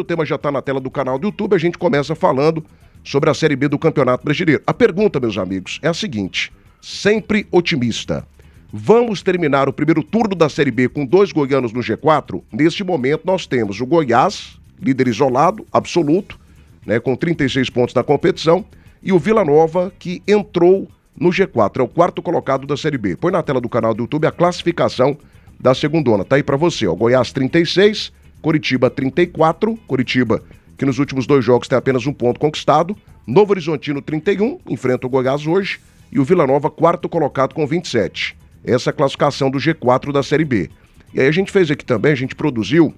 O tema já está na tela do canal do YouTube, a gente começa falando sobre a Série B do Campeonato Brasileiro. A pergunta, meus amigos, é a seguinte, sempre otimista. Vamos terminar o primeiro turno da Série B com 2 goianos no G4? Neste momento nós temos o Goiás, líder isolado, absoluto, né, com 36 pontos na competição, e o Vila Nova, que entrou no G4, é o 4º colocado da Série B. Põe na tela do canal do YouTube a classificação da segundona, tá aí pra você, ó, Goiás 36, Coritiba 34, Coritiba que nos últimos 2 jogos tem apenas 1 ponto conquistado, Novo Horizontino 31, enfrenta o Goiás hoje, e o Vila Nova 4º colocado com 27. Essa é a classificação do G4 da Série B. E aí a gente fez aqui também, a gente produziu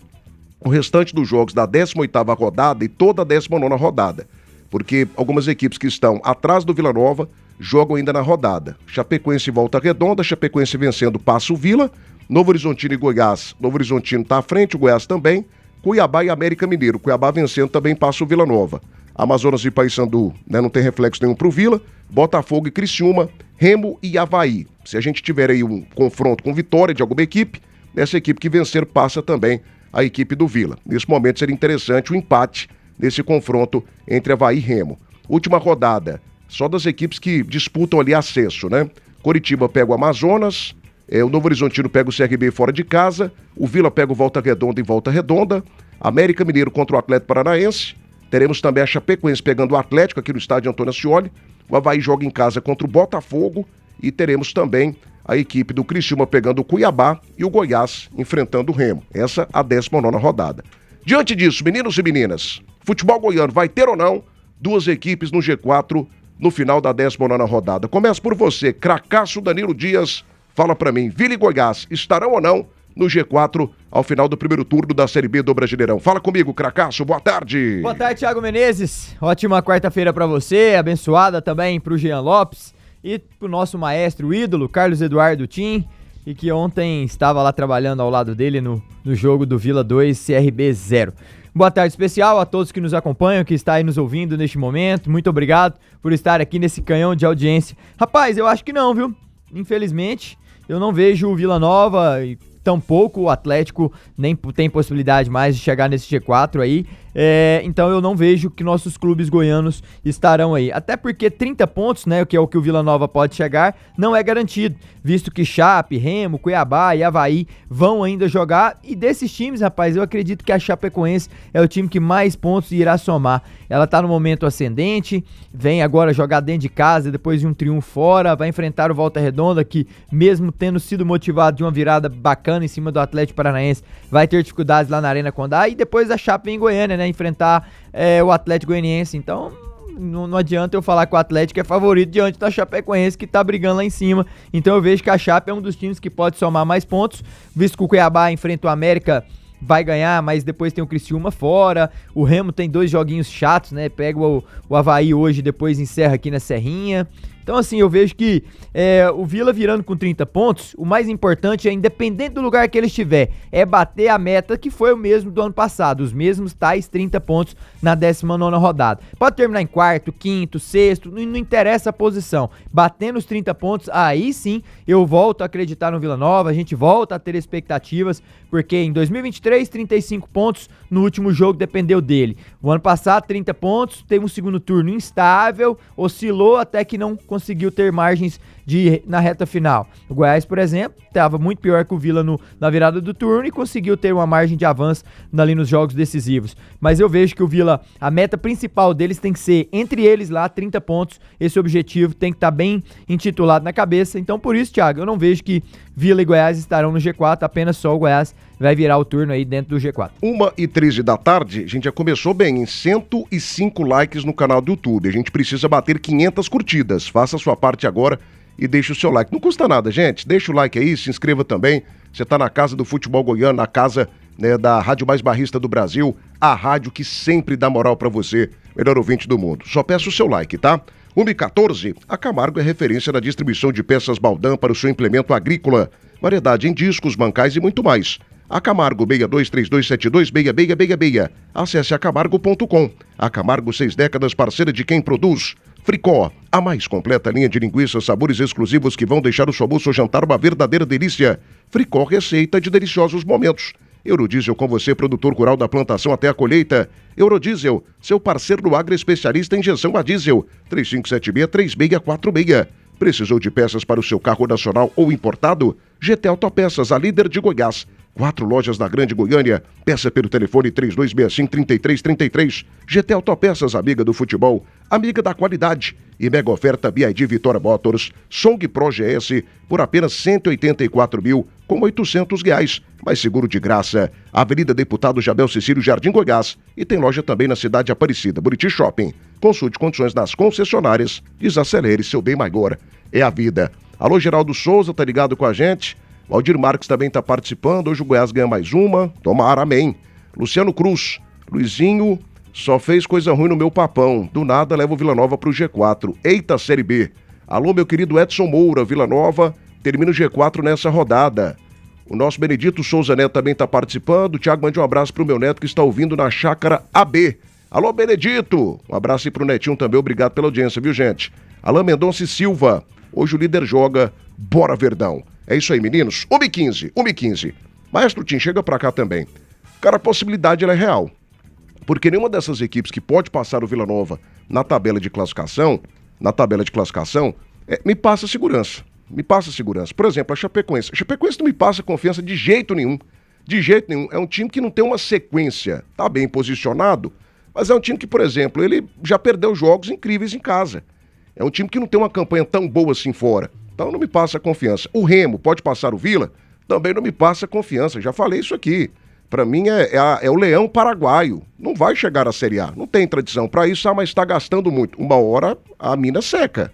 o restante dos jogos da 18ª rodada e toda a 19ª rodada, porque algumas equipes que estão atrás do Vila Nova jogam ainda na rodada. Chapecoense e Volta Redonda, Chapecoense vencendo passa o Vila, Novo Horizontino e Goiás, Novo Horizontino está à frente, o Goiás também, Cuiabá e América Mineiro, Cuiabá vencendo também passa o Vila Nova. Amazonas e Paysandu, né, não tem reflexo nenhum pro Vila, Botafogo e Criciúma, Remo e Avaí. Se a gente tiver aí um confronto com vitória de alguma equipe, essa equipe que vencer passa também a equipe do Vila. Nesse momento seria interessante o empate nesse confronto entre Avaí e Remo. Última rodada, só das equipes que disputam ali acesso, né? Coritiba pega o Amazonas, o Novo Horizontino pega o CRB fora de casa, o Vila pega o Volta Redonda em Volta Redonda, América Mineiro contra o Atlético Paranaense, teremos também a Chapecoense pegando o Atlético aqui no estádio Antônio Ascioli, o Avaí joga em casa contra o Botafogo e teremos também a equipe do Criciúma pegando o Cuiabá e o Goiás enfrentando o Remo. Essa a 19ª rodada. Diante disso, meninos e meninas, futebol goiano vai ter ou não 2 equipes no G4 no final da 19ª rodada? Começa por você, cracaço Danilo Dias, fala pra mim, Vila e Goiás estarão ou não no G4 ao final do primeiro turno da Série B do Brasileirão? Fala comigo, cracaço, boa tarde. Boa tarde, Thiago Menezes. Ótima quarta-feira pra você, abençoada também pro Jean Lopes e pro nosso maestro ídolo, Carlos Eduardo Tim, e que ontem estava lá trabalhando ao lado dele no jogo do Vila 2, CRB 0. Boa tarde especial a todos que nos acompanham, que está aí nos ouvindo neste momento. Muito obrigado por estar aqui nesse canhão de audiência. Rapaz, eu acho que não, viu? Infelizmente, eu não vejo o Vila Nova e tampouco o Atlético nem tem possibilidade mais de chegar nesse G4 aí. Então eu não vejo que nossos clubes goianos estarão aí. Até porque 30 pontos, né, que é o que o Vila Nova pode chegar, não é garantido. Visto que Chape, Remo, Cuiabá e Avaí vão ainda jogar. E desses times, rapaz, eu acredito que a Chapecoense é o time que mais pontos irá somar. Ela tá no momento ascendente, vem agora jogar dentro de casa depois de um triunfo fora, vai enfrentar o Volta Redonda, que mesmo tendo sido motivado de uma virada bacana em cima do Atlético Paranaense, vai ter dificuldades lá na Arena Condá. E depois a Chape vem em Goiânia, né, enfrentar o Atlético Goianiense. Então não adianta eu falar que o Atlético é favorito diante da Chapecoense, que tá brigando lá em cima. Então eu vejo que a Chape é um dos times que pode somar mais pontos, visto que o Cuiabá enfrenta o América, vai ganhar, mas depois tem o Criciúma fora, o Remo tem 2 joguinhos chatos, né, pega o Avaí hoje, depois encerra aqui na Serrinha. Então assim, eu vejo que o Vila virando com 30 pontos, o mais importante é, independente do lugar que ele estiver, é bater a meta que foi o mesmo do ano passado, os mesmos tais 30 pontos na 19ª rodada. Pode terminar em 4º, 5º, 6º, não interessa a posição. Batendo os 30 pontos, aí sim eu volto a acreditar no Vila Nova, a gente volta a ter expectativas, porque em 2023, 35 pontos, no último jogo dependeu dele. O ano passado, 30 pontos, teve um segundo turno instável, oscilou até que não conseguiu ter margens na reta final. O Goiás, por exemplo, estava muito pior que o Vila na virada do turno e conseguiu ter uma margem de avanço ali nos jogos decisivos. Mas eu vejo que o Vila, a meta principal deles tem que ser, entre eles lá, 30 pontos. Esse objetivo tem que estar bem intitulado na cabeça. Então, por isso, Thiago, eu não vejo que Vila e Goiás estarão no G4, apenas só o Goiás vai virar o turno aí dentro do G4. 1h13 da tarde, a gente já começou bem, em 105 likes no canal do YouTube. A gente precisa bater 500 curtidas. Faça a sua parte agora e deixe o seu like. Não custa nada, gente. Deixa o like aí, se inscreva também. Você tá na casa do futebol goiano, na casa, né, da rádio mais barrista do Brasil, a rádio que sempre dá moral pra você, melhor ouvinte do mundo. Só peço o seu like, tá? 1h14, a Camargo é referência na distribuição de peças Baldan para o seu implemento agrícola. Variedade em discos, bancais e muito mais. A Camargo 6232726666. Acesse acamargo.com. A Camargo, 6 décadas, parceira de quem produz. Fricó, a mais completa linha de linguiças, sabores exclusivos que vão deixar o seu almoço ou jantar uma verdadeira delícia. Fricó, receita de deliciosos momentos. Eurodiesel com você, produtor rural da plantação até a colheita. Eurodiesel, seu parceiro no agro especialista em injeção a diesel. 3576-3646. Precisou de peças para o seu carro nacional ou importado? GT Autopeças, a líder de Goiás. 4 lojas na Grande Goiânia. Peça pelo telefone 3265-3333. GT Autopeças, amiga do futebol, amiga da qualidade. E mega oferta BID Vitória Motors, Song Pro GS, por apenas R$184.800. Mais seguro de graça. Avenida Deputado Jabel Cecílio, Jardim Goiás. E tem loja também na cidade de Aparecida, Buriti Shopping. Consulte condições nas concessionárias. Desacelere seu bem maior. É a vida. Alô, Geraldo Souza, tá ligado com a gente? Valdir Marques também está participando. Hoje o Goiás ganha mais uma. Tomara, amém. Luciano Cruz. Luizinho só fez coisa ruim no meu papão. Do nada leva o Vila Nova pro G4. Eita, Série B. Alô, meu querido Edson Moura. Vila Nova termina o G4 nessa rodada. O nosso Benedito Souza Neto também está participando. Thiago, mande um abraço pro meu neto que está ouvindo na Chácara AB. Alô, Benedito. Um abraço aí pro Netinho também. Obrigado pela audiência, viu, gente? Alain Mendonça e Silva. Hoje o líder joga. Bora, Verdão. É isso aí, meninos. 1h15. Maestro Tim, chega pra cá também. Cara, a possibilidade ela é real. Porque nenhuma dessas equipes que pode passar o Vila Nova na tabela de classificação, me passa segurança. Por exemplo, a Chapecoense. A Chapecoense não me passa confiança de jeito nenhum. É um time que não tem uma sequência. Tá bem posicionado, mas é um time que, por exemplo, ele já perdeu jogos incríveis em casa. É um time que não tem uma campanha tão boa assim fora. Então não me passa confiança. O Remo pode passar o Vila? Também não me passa confiança. Já falei isso aqui. Pra mim é o leão paraguaio. Não vai chegar à Série A. Não tem tradição pra isso, mas está gastando muito. Uma hora a mina seca.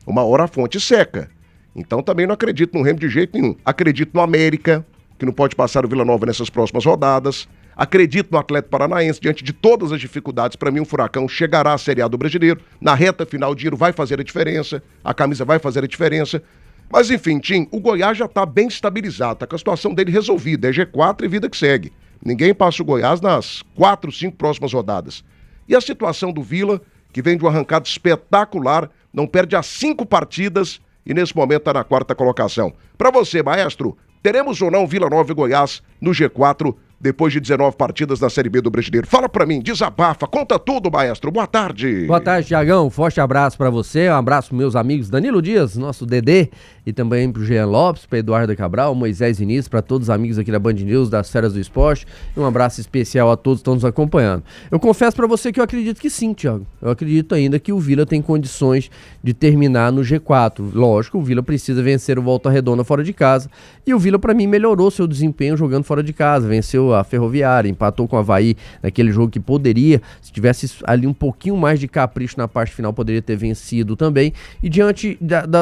Uma hora a fonte seca. Então também não acredito no Remo de jeito nenhum. Acredito no América, que não pode passar o Vila Nova nessas próximas rodadas. Acredito no Atlético Paranaense, diante de todas as dificuldades. Para mim, um Furacão chegará à Série A do Brasileiro. Na reta final, o dinheiro vai fazer a diferença, a camisa vai fazer a diferença. Mas enfim, Tim, o Goiás já está bem estabilizado, está com a situação dele resolvida. É G4 e vida que segue. Ninguém passa o Goiás nas 4, 5 próximas rodadas. E a situação do Vila, que vem de uma arrancada espetacular, não perde as 5 partidas e nesse momento está na 4ª colocação. Para você, maestro, teremos ou não Vila Nova e Goiás no G4 depois de 19 partidas da Série B do Brasileiro? Fala pra mim, desabafa, conta tudo, maestro. Boa tarde. Boa tarde, Thiagão. Forte abraço pra você, um abraço pros meus amigos Danilo Dias, nosso Dedê, e também pro Jean Lopes, pro Eduardo Cabral, Moisés Vinícius, pra todos os amigos aqui da Band News, das Feras do Esporte, e um abraço especial a todos que estão nos acompanhando. Eu confesso pra você que eu acredito que sim, Thiago. Eu acredito ainda que o Vila tem condições de terminar no G4. Lógico, o Vila precisa vencer o Volta Redonda fora de casa, e o Vila pra mim melhorou seu desempenho jogando fora de casa, venceu a Ferroviária, empatou com o Avaí naquele jogo que poderia, se tivesse ali um pouquinho mais de capricho na parte final, poderia ter vencido também, e diante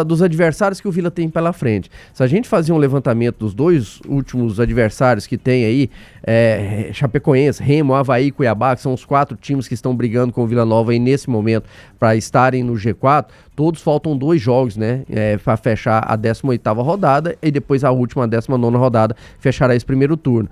dos adversários que o Vila tem pela frente. Se a gente fazer um levantamento dos 2 últimos adversários que tem aí, Chapecoense, Remo, Avaí e Cuiabá, que são os 4 times que estão brigando com o Vila Nova aí nesse momento para estarem no G4, todos faltam 2 jogos, né, para fechar a 18ª rodada e depois a última, a 19ª rodada, fechará esse primeiro turno.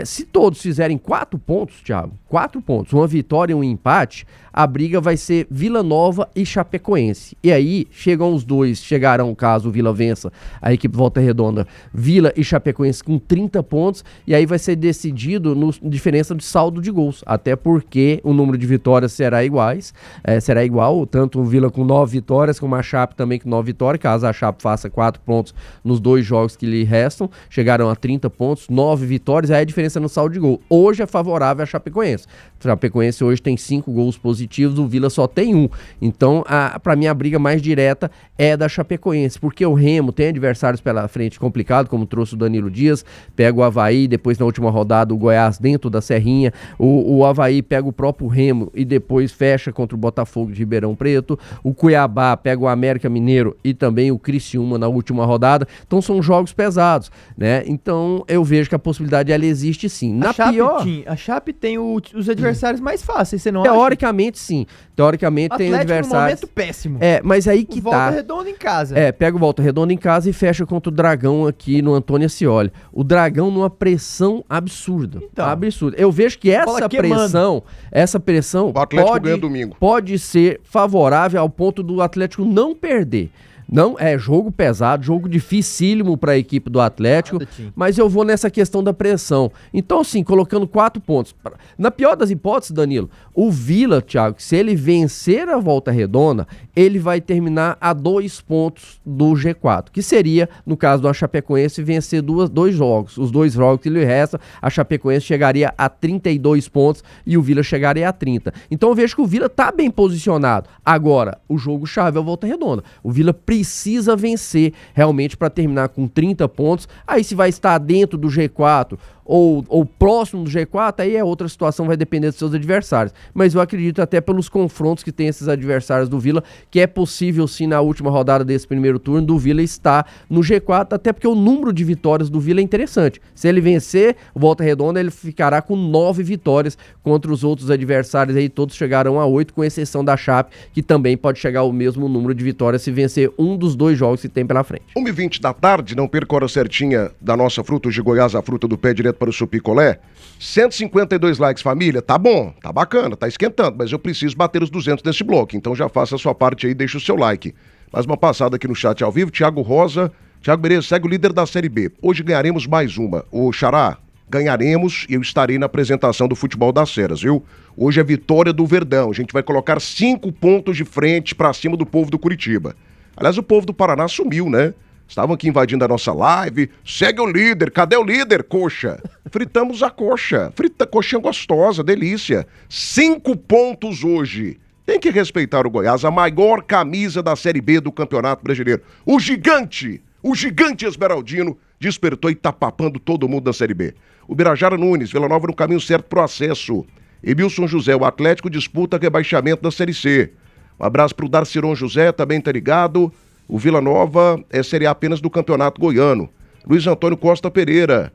Se todos fizerem 4 pontos, Thiago, 4 pontos, uma vitória e um empate, a briga vai ser Vila Nova e Chapecoense. E aí chegarão, caso o Vila vença, a equipe Volta Redonda, Vila e Chapecoense com 30 pontos, e aí vai ser decidido na diferença de saldo de gols, até porque o número de vitórias será igual, tanto o Vila com 9 vitórias, como a Chape também com 9 vitórias, caso a Chape faça 4 pontos nos 2 jogos que lhe restam, chegarão a 30 pontos, 9 vitórias, aí a diferença no saldo de gol. Hoje é favorável a Chapecoense. A Chapecoense hoje tem 5 gols positivos, o Vila só tem 1. Então, pra mim, a briga mais direta é da Chapecoense, porque o Remo tem adversários pela frente complicado, como trouxe o Danilo Dias, pega o Avaí, depois na última rodada o Goiás dentro da Serrinha, o Avaí pega o próprio Remo e depois fecha contra o Botafogo de Ribeirão Preto, o Cuiabá pega o América Mineiro e também o Criciúma na última rodada. Então são jogos pesados, né? Então eu vejo que a possibilidade ela existe sim. A Chape tem os adversários mais fáceis, você não Teoricamente acha? Sim. Teoricamente tem adversários. No momento péssimo. Mas aí que Volta Redonda em casa. Pega o Volta Redonda em casa e fecha contra o Dragão aqui no Antônio Ascioli. O Dragão numa pressão absurda. Então, absurda. Eu vejo que essa pressão o Atlético ganha domingo. Pode ser favorável ao ponto do Atlético não perder. Não, é jogo pesado, jogo dificílimo para a equipe do Atlético, mas eu vou nessa questão da pressão. Então, assim, colocando 4 pontos. Na pior das hipóteses, Danilo, o Vila, Thiago, se ele vencer a Volta Redonda, ele vai terminar a 2 pontos do G4, que seria, no caso do Chapecoense, vencer dois jogos. Os 2 jogos que lhe restam, a Chapecoense chegaria a 32 pontos e o Vila chegaria a 30. Então eu vejo que o Vila tá bem posicionado. Agora, o jogo-chave é a Volta Redonda. O Vila precisa vencer realmente para terminar com 30 pontos. Aí se vai estar dentro do G4 ou próximo do G4, aí é outra situação, vai depender dos seus adversários. Mas eu acredito até pelos confrontos que tem esses adversários do Vila, que é possível sim na última rodada desse primeiro turno do Vila estar no G4, até porque o número de vitórias do Vila é interessante. Se ele vencer o Volta Redonda, ele ficará com 9 vitórias contra os outros adversários aí, todos chegarão a 8, com exceção da Chape, que também pode chegar ao mesmo número de vitórias se vencer um dos 2 jogos que tem pela frente. 1h20 da tarde, não perca a hora certinha da nossa fruta de Goiás, a fruta do pé direto para o Supicolé. 152 likes, família, tá bom, tá bacana, tá esquentando, mas eu preciso bater os 200 nesse bloco, então já faça a sua parte aí, deixa o seu like. Mais uma passada aqui no chat ao vivo, Thiago Rosa, Thiago Bereza segue o líder da Série B. Hoje ganharemos mais uma. O Xará, ganharemos e eu estarei na apresentação do Futebol das Ceras, viu? Hoje é vitória do Verdão, a gente vai colocar 5 pontos de frente pra cima do povo do Curitiba. Aliás, o povo do Paraná sumiu, né? Estavam aqui invadindo a nossa live. Segue o líder. Cadê o líder, coxa? Fritamos a coxa. Coxinha gostosa, delícia. 5 pontos hoje. Tem que respeitar o Goiás, a maior camisa da Série B do Campeonato Brasileiro. O gigante Esmeraldino, despertou e tá papando todo mundo da Série B. O Birajara Nunes, Vila Nova no caminho certo pro acesso. Emilson José, o Atlético disputa rebaixamento da Série C. Um abraço pro Darciron José, também tá ligado. O Vila Nova é Série A apenas do Campeonato Goiano. Luiz Antônio Costa Pereira,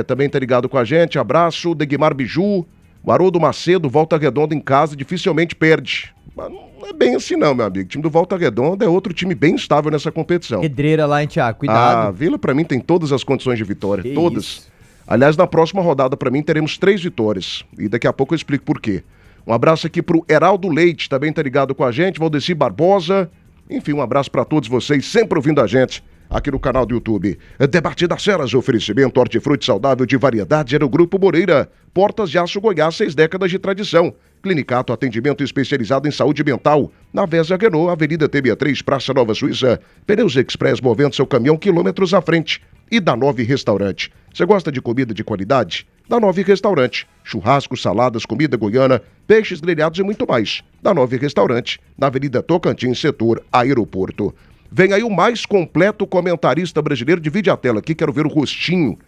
também tá ligado com a gente. Abraço. Degmar Biju, o Haroldo Macedo, Volta Redonda em casa, dificilmente perde. Mas não é bem assim não, meu amigo. O time do Volta Redonda é outro time bem estável nessa competição. Pedreira lá, hein, Thiago? Cuidado. A Vila, pra mim, tem todas as condições de vitória. Que todas. Isso. Aliás, na próxima rodada, pra mim, teremos 3 vitórias. E daqui a pouco eu explico por quê. Um abraço aqui pro Heraldo Leite, também tá ligado com a gente. Valdeci Barbosa. Enfim, um abraço pra todos vocês, sempre ouvindo a gente aqui no canal do YouTube. Debate das Ceras, oferecimento hortifruti saudável de variedade era o Grupo Moreira. Portas de Aço Goiás, 6 décadas de tradição. Clinicato, atendimento especializado em saúde mental. Na Vézia Renault, Avenida T63, Praça Nova Suíça. Pneus Express, movendo seu caminhão quilômetros à frente. E da Nove Restaurante. Você gosta de comida de qualidade? Da Nove Restaurante. Churrasco, saladas, comida goiana, peixes grelhados e muito mais. Da Nove Restaurante, na Avenida Tocantins, setor Aeroporto. Vem aí o mais completo comentarista brasileiro. Divide a tela aqui, quero ver o rostinho.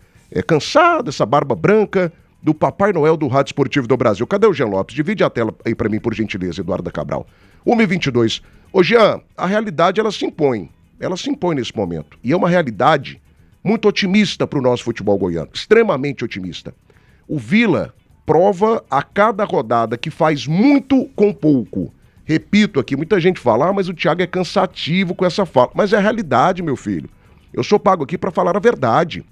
Cansado, essa barba branca do Papai Noel do Rádio Esportivo do Brasil. Cadê o Jean Lopes? Divide a tela aí pra mim, por gentileza, Eduardo Cabral. 1h22. Ô Jean, a realidade ela se impõe. Ela se impõe nesse momento. E é uma realidade muito otimista pro nosso futebol goiano. Extremamente otimista. O Vila prova a cada rodada que faz muito com pouco. Repito aqui, muita gente fala, mas o Thiago é cansativo com essa fala. Mas é a realidade, meu filho. Eu sou pago aqui para falar a verdade.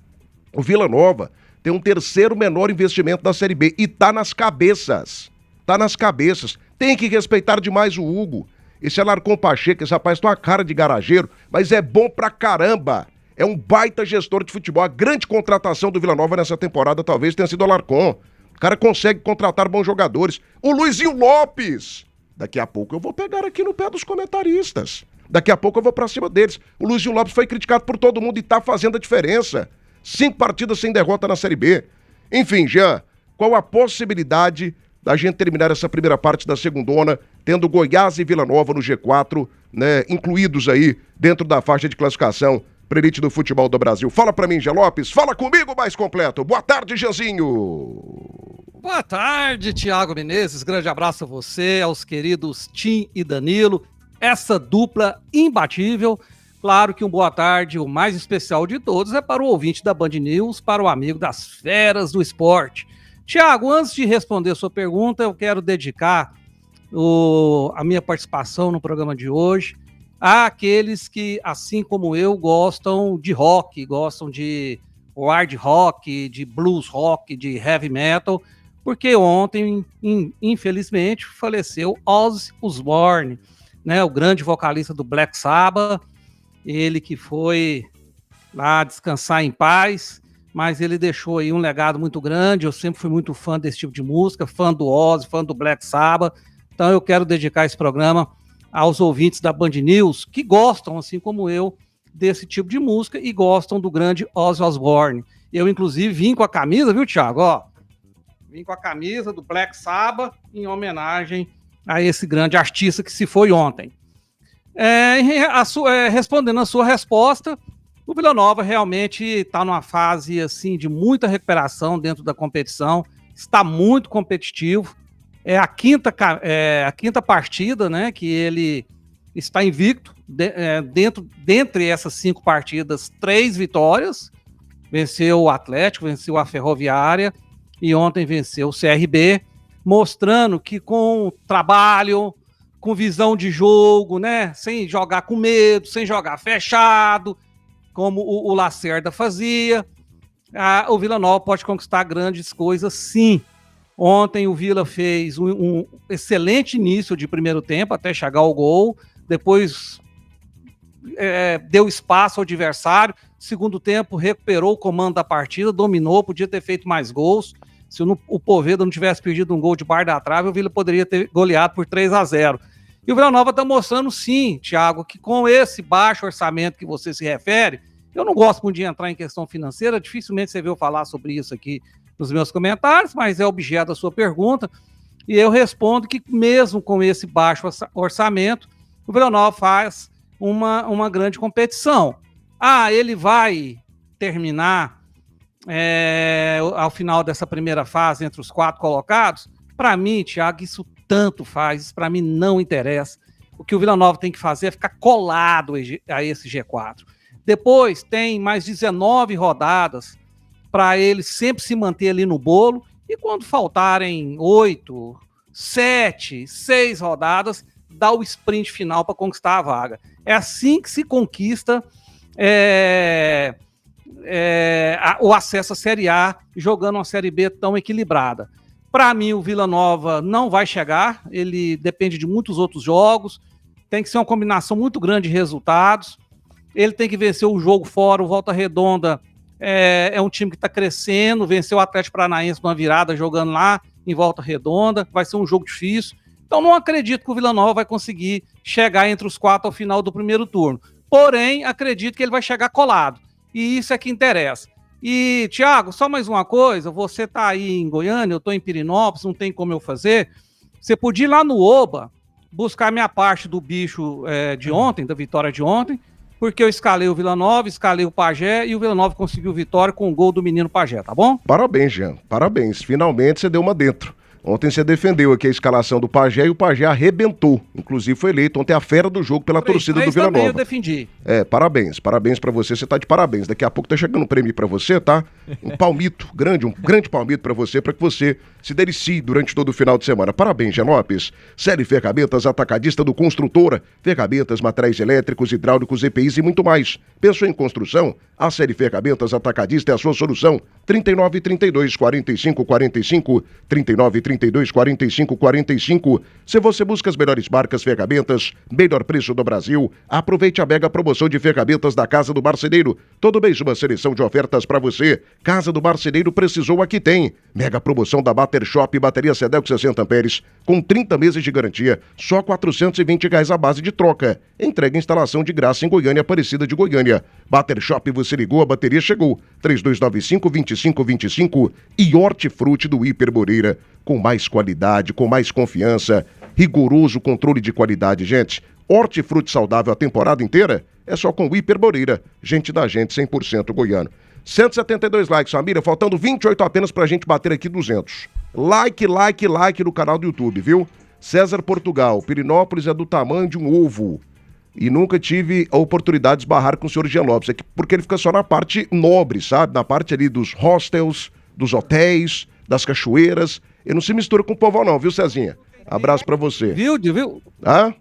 O Vila Nova tem um 3º menor investimento da Série B e tá nas cabeças. Tá nas cabeças. Tem que respeitar demais o Hugo. Esse Alarcon Pacheco, esse rapaz tem uma cara de garageiro, mas é bom pra caramba. É um baita gestor de futebol. A grande contratação do Vila Nova nessa temporada talvez tenha sido o Alarcon. O cara consegue contratar bons jogadores. O Luizinho Lopes. Daqui a pouco eu vou pegar aqui no pé dos comentaristas. Daqui a pouco eu vou pra cima deles. O Luizinho Lopes foi criticado por todo mundo e tá fazendo a diferença. 5 partidas sem derrota na Série B. Enfim, Jean, qual a possibilidade da gente terminar essa primeira parte da segundona, tendo Goiás e Vila Nova no G4, né, incluídos aí dentro da faixa de classificação para elite do futebol do Brasil? Fala pra mim, Jean Lopes. Fala comigo mais completo. Boa tarde, Jeanzinho. Boa tarde, Thiago Menezes. Grande abraço a você, aos queridos Tim e Danilo. Essa dupla imbatível. Claro que um boa tarde, o mais especial de todos, é para o ouvinte da Band News, para o amigo das feras do esporte. Thiago, antes de responder a sua pergunta, eu quero dedicar a minha participação no programa de hoje àqueles que, assim como eu, gostam de rock, gostam de hard rock, de blues rock, de heavy metal, porque ontem, infelizmente, faleceu Ozzy Osbourne, né, o grande vocalista do Black Sabbath, ele que foi lá descansar em paz, mas ele deixou aí um legado muito grande. Eu sempre fui muito fã desse tipo de música, fã do Ozzy, fã do Black Sabbath. Então eu quero dedicar esse programa aos ouvintes da Band News que gostam, assim como eu, desse tipo de música e gostam do grande Ozzy Osbourne. Eu, inclusive, vim com a camisa, viu, Thiago? Ó, vim com a camisa do Black Sabbath em homenagem a esse grande artista que se foi ontem. Respondendo a sua resposta, o Vila Nova realmente está numa fase assim, de muita recuperação dentro da competição, está muito competitivo. É a quinta partida, né, que ele está invicto. Dentre essas 5 partidas, 3 vitórias. Venceu o Atlético, venceu a Ferroviária e ontem venceu o CRB, mostrando que com trabalho, com visão de jogo, né, sem jogar com medo, sem jogar fechado, como o Lacerda fazia, o Vila Nova pode conquistar grandes coisas, sim. Ontem o Vila fez um excelente início de primeiro tempo, até chegar ao gol, depois deu espaço ao adversário, segundo tempo recuperou o comando da partida, dominou, podia ter feito mais gols. Se o Poveda não tivesse perdido um gol de bar da trave, o Vila poderia ter goleado por 3-0. E o Vila Nova está mostrando, sim, Thiago, que com esse baixo orçamento que você se refere, eu não gosto muito de entrar em questão financeira, dificilmente você viu falar sobre isso aqui nos meus comentários, mas é objeto da sua pergunta, e eu respondo que mesmo com esse baixo orçamento, o Vila Nova faz uma grande competição. Ele vai terminar ao final dessa primeira fase entre os 4 colocados? Para mim, Thiago, isso tanto faz, isso para mim não interessa. O que o Vila Nova tem que fazer é ficar colado a esse G4. Depois tem mais 19 rodadas para ele sempre se manter ali no bolo, e quando faltarem 8, 7, 6 rodadas, dá o sprint final para conquistar a vaga. É assim que se conquista o acesso à Série A, jogando uma Série B tão equilibrada. Para mim, o Vila Nova não vai chegar, ele depende de muitos outros jogos, tem que ser uma combinação muito grande de resultados, ele tem que vencer o jogo fora. O Volta Redonda é um time que está crescendo, venceu o Atlético Paranaense numa virada jogando lá em Volta Redonda, vai ser um jogo difícil. Então não acredito que o Vila Nova vai conseguir chegar entre os 4 ao final do primeiro turno. Porém, acredito que ele vai chegar colado. E isso é que interessa. E, Thiago, só mais uma coisa, você está aí em Goiânia, eu estou em Pirinópolis, não tem como eu fazer. Você podia ir lá no Oba, buscar minha parte do bicho de ontem, da vitória de ontem, porque eu escalei o Vila Nova, escalei o Pajé, e o Vila Nova conseguiu vitória com o gol do menino Pajé, tá bom? Parabéns, Jean, parabéns. Finalmente você deu uma dentro. Ontem você defendeu aqui a escalação do Pajé e o Pajé arrebentou. Inclusive foi eleito ontem a fera do jogo pela torcida do Vila Nova. Eu defendi. Parabéns pra você tá de parabéns. Daqui a pouco tá chegando um prêmio pra você, tá? Um palmito, um grande palmito pra que você se delicie durante todo o final de semana. Parabéns, Jean Lopes. Série Ferramentas Atacadista do Construtora. Ferramentas, materiais elétricos, hidráulicos, EPIs e muito mais. Pensou em construção? A Série Ferramentas Atacadista é a sua solução. 3932-4545, 3932-4545. Se você busca as melhores marcas ferramentas, melhor preço do Brasil, aproveite a mega promoção de ferramentas da Casa do Marceneiro. Todo mês uma seleção de ofertas para você. Casa do Marceneiro precisou, aqui tem. Mega promoção da Bater Shop, bateria Sedelco 60 amperes, com 30 meses de garantia, só R$ 420 a base de troca. Entrega e instalação de graça em Goiânia, Aparecida de Goiânia. Bater Shop, você ligou, a bateria chegou. 3295-2525 e Hortifruti do Hiper Moreira. Com mais qualidade, com mais confiança, rigoroso controle de qualidade, gente. Hortifruti saudável a temporada inteira é só com o Hiper Moreira. Gente da gente, 100% goiano. 172 likes, família, faltando 28 apenas pra gente bater aqui 200. Like no canal do YouTube, viu? César Portugal, Pirinópolis é do tamanho de um ovo. E nunca tive a oportunidade de esbarrar com o senhor Jean Lopes, porque ele fica só na parte nobre, sabe? Na parte ali dos hostels, dos hotéis, das cachoeiras. Ele não se mistura com o povão não, viu, Cezinha? Abraço pra você. Viu? Hã?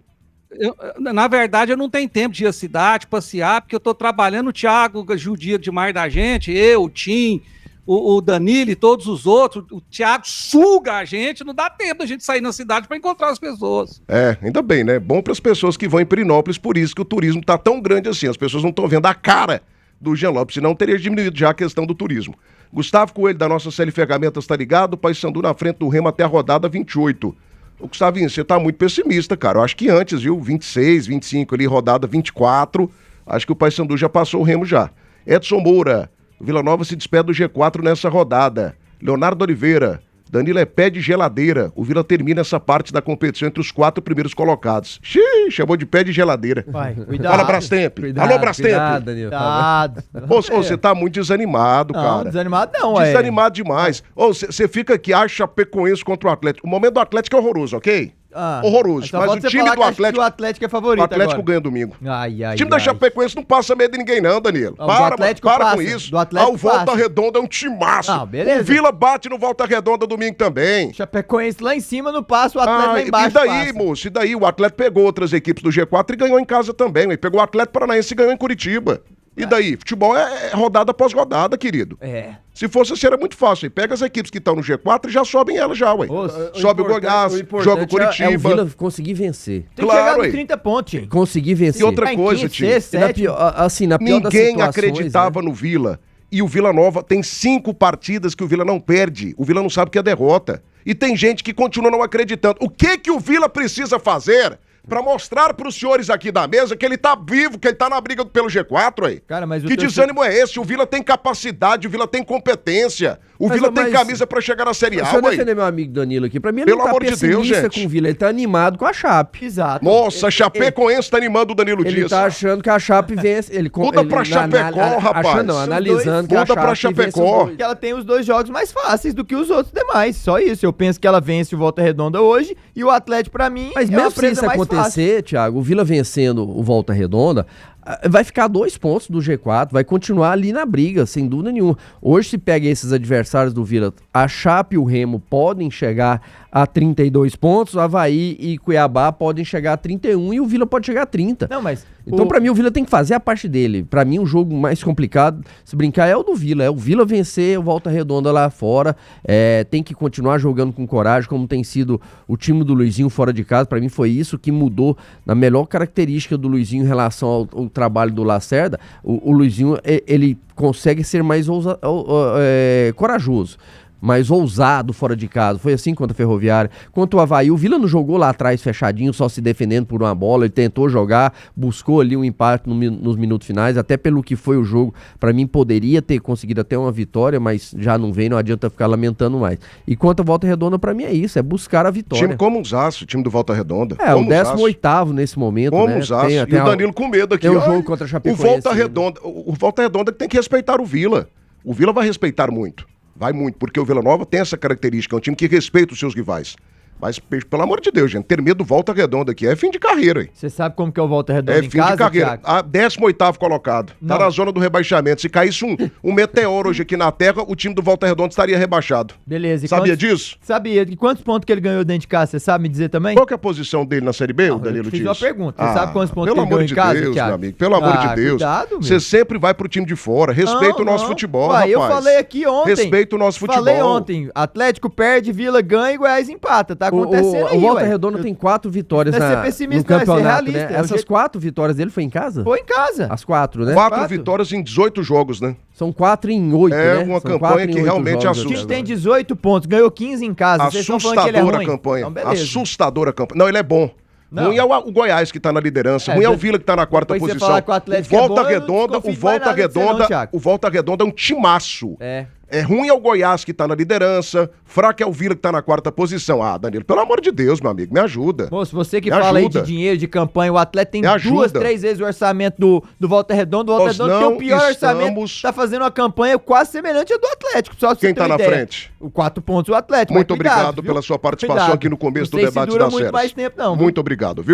Na verdade, eu não tenho tempo de ir à cidade, passear, porque eu tô trabalhando, o Thiago judia demais da gente, eu, o Tim, o Danilo e todos os outros, o Thiago suga a gente, não dá tempo da gente sair na cidade para encontrar as pessoas. Ainda bem, né? Bom para as pessoas que vão em Pirenópolis, por isso que o turismo tá tão grande assim. As pessoas não estão vendo a cara do Jean Lopes, senão teria diminuído já a questão do turismo. Gustavo Coelho, da nossa série Ferramentas, tá ligado? O Paysandu na frente do Remo até a rodada 28. Ô, Gustavinho, você tá muito pessimista, cara. Eu acho que antes, viu? 26, 25 ali, rodada 24. Acho que o Paysandu já passou o Remo já. Edson Moura, o Vila Nova se despede do G4 nessa rodada. Leonardo Oliveira, Danilo é pé de geladeira. O Vila termina essa parte da competição entre os 4 primeiros colocados. Xiii, chamou de pé de geladeira. Vai, cuidado. Fala, Brastemp. Alô, Brastemp. Cuidado, Danilo. Cuidado. Ô, você tá muito desanimado, Não, cara. desanimado não, é. Desanimado demais. Ô, você fica aqui, acha Chapecoense contra o Atlético. O momento do Atlético é horroroso, ok? Mas Horroroso. só Mas falta o você time falar do que acha Atlético... que o Atlético é O favorito Atlético agora. ganha domingo. Ai, O time da Chapecoense não passa medo de ninguém não, Danilo. Não, do Atlético para passa, com isso. do Atlético O Volta passa. Redonda é um timaço. Não, beleza. O Vila bate no Volta Redonda domingo também. Chapecoense lá em cima não passa, o Atlético lá embaixo e daí, passa. moço? E daí? O Atlético pegou outras equipes do G4 e ganhou em casa também. Ele pegou o Atlético Paranaense e ganhou em Curitiba. E daí? Futebol é rodada após rodada, querido. É. Se fosse assim, era muito fácil. Pega as equipes que estão no G4 e já sobem elas já, ué. Sobe o Goiás, joga o Curitiba. É o Vila conseguir vencer. Tem que Claro, chegar ué. nos 30 pontos, time. Conseguir vencer. E outra Tá em coisa, quinto, tio. sexto, E na sétimo. pior, assim, na pior das Ninguém situações, acreditava né? no Vila. E o Vila Nova tem 5 partidas que o Vila não perde. O Vila não sabe o que é derrota. E tem gente que continua não acreditando. O que o Vila precisa fazer pra mostrar pros senhores aqui da mesa que ele tá vivo, que ele tá na briga pelo G4 aí? Cara, mas o Que desânimo é esse? O Vila tem capacidade, o Vila tem competência. O Vila tem camisa pra chegar na Série A, Se eu ué. defender meu amigo Danilo aqui, pra mim ele Pelo não tá amor de Deus, pessimista gente. com o Vila, ele tá animado com a Chape. Exato. Nossa, Chapecoense tá animando o Danilo Ele Dias. tá achando que a Chape vence. Muda pra Chapecó, rapaz. Achando, não, analisando que a Muda pra Chape vence Chapecó. os dois. Porque ela tem os 2 jogos mais fáceis do que os outros demais. Só isso. Eu penso que ela vence o Volta Redonda hoje e o Atlético, pra mim, Mas é uma mesmo se presa isso mais fácil. acontecer, Thiago, o Vila vencendo o Volta Redonda, vai ficar 2 pontos do G4, vai continuar ali na briga, sem dúvida nenhuma. Hoje, se pega esses adversários do Vila, a Chape e o Remo podem chegar a 32 pontos, o Avaí e Cuiabá podem chegar a 31 e o Vila pode chegar a 30. Não, mas... Então, pra mim, o Vila tem que fazer a parte dele. Pra mim, o jogo mais complicado, se brincar, é o do Vila. É o Vila vencer o Volta Redonda lá fora. Tem que continuar jogando com coragem, como tem sido o time do Luizinho fora de casa. Pra mim, foi isso que mudou na melhor característica do Luizinho em relação ao trabalho do Lacerda. O Luizinho, ele consegue ser mais corajoso, mais ousado fora de casa. Foi assim contra a Ferroviária. Quanto o Avaí, o Vila não jogou lá atrás fechadinho, só se defendendo por uma bola. Ele tentou jogar, buscou ali um empate nos minutos finais, até pelo que foi o jogo. Pra mim, poderia ter conseguido até uma vitória, mas já não vem, não adianta ficar lamentando mais. E quanto a Volta Redonda, pra mim é isso, é buscar a vitória. Time como um zaço, o time do Volta Redonda. É, o 18º nesse momento, Como né? um zaço. E o Danilo com medo aqui. Tem um Ai, jogo contra a Chapecoense. O Volta Redonda tem que respeitar o Vila. O Vila vai respeitar muito. Vai muito, porque o Vila Nova tem essa característica, é um time que respeita os seus rivais. Mas, pelo amor de Deus, gente, ter medo do Volta Redonda aqui é fim de carreira, hein? Você sabe como que é o Volta Redonda em Fim casa, de carreira. Thiago? 18º colocado. Não. Tá na zona do rebaixamento. Se caísse um meteoro hoje aqui na Terra, o time do Volta Redonda estaria rebaixado. Beleza. E Sabia disso? Sabia. E quantos pontos que ele ganhou dentro de casa? Você sabe me dizer também? Qual que é a posição dele na Série B, o Danilo eu fiz Dias? uma pergunta. Você sabe quantos pontos que pelo ele ganhou amor em de casa, Deus, Thiago? meu amigo. Pelo amor de Deus. Cuidado, meu. Você sempre vai pro time de fora. Respeita o nosso futebol, Uai, rapaz. eu falei aqui ontem. Respeita o nosso futebol. Falei ontem. Atlético perde, Vila ganha e Goiás empata. Tá acontecendo aí, O Volta ué. Redonda tem 4 vitórias Não é ser no pessimista, não, é ser campeonato, realista, né? é o Essas jeito- 4 vitórias dele foi em casa? Foi em casa. As 4, né? 4 quatro. vitórias em 18 jogos, né? São 4 em 8, É né? uma São campanha 4 em que 8 realmente jogos assusta. O time até tem agora. 18 pontos, ganhou 15 em casa. Vocês estão falando que ele é Assustadora ruim. campanha. Então, beleza. Assustadora campanha. Não, ele é bom. Não. Ruim é o Goiás que tá na liderança. É, Ruim é o depois- Vila que tá na quarta depois você posição. falar que o Atlético o é Volta bom, eu não Redonda, desconfio o de mais Volta nada de você não, Redonda, Thiago. o Volta Redonda é um timaço. É. É ruim é o Goiás que tá na liderança, fraco é o Vila que tá na quarta posição. Ah, Danilo, pelo amor de Deus, meu amigo, me ajuda. Moço, você que Me fala aí ajuda. de dinheiro, de campanha, o Atlético tem Me ajuda. 2, 3 vezes o orçamento do Volta Redonda. O Volta Nós Redonda tem não o pior orçamento, estamos- tá fazendo uma campanha quase semelhante à do Atlético. Só pra Quem você ter tá uma na ideia. frente? O 4 pontos o Atlético. Muito mas cuidado, obrigado viu? pela sua participação Cuidado. aqui no começo Não do sei se debate dura das muito séries. mais tempo, não, viu? Muito obrigado, viu?